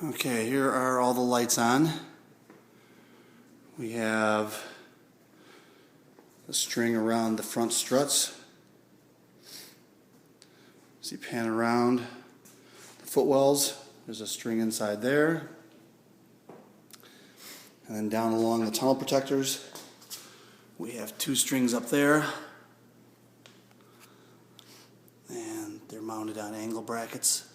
Okay, here are all the lights on. We have a string around the front struts. See, pan around the footwells. There's a string inside there. And then down along the tunnel protectors, we have two strings up there. And they're mounted on angle brackets.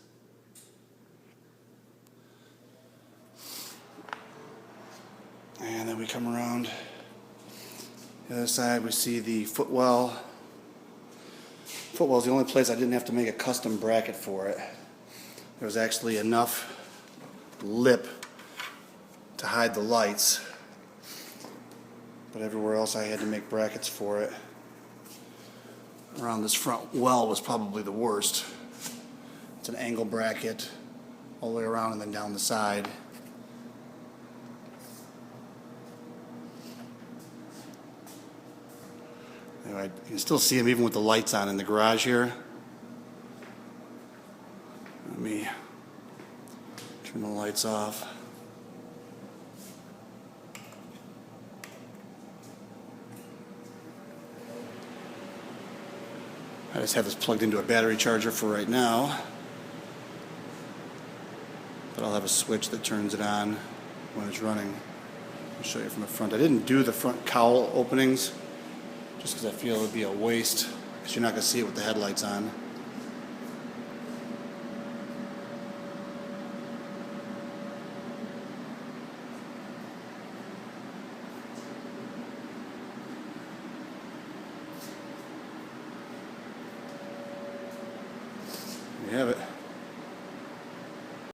And then we come around the other side, we see the footwell. Footwell is the only place I didn't have to make a custom bracket for it. There was actually enough lip to hide the lights, but everywhere else I had to make brackets for it. Around this front well was probably the worst. It's an angle bracket all the way around and then down the side. Anyway, you can still see them even with the lights on in the garage here. Let me turn the lights off. I just have this plugged into a battery charger for right now. But I'll have a switch that turns it on when it's running. I'll show you from the front. I didn't do the front cowl openings just because I feel it would be a waste because you're not going to see it with the headlights on.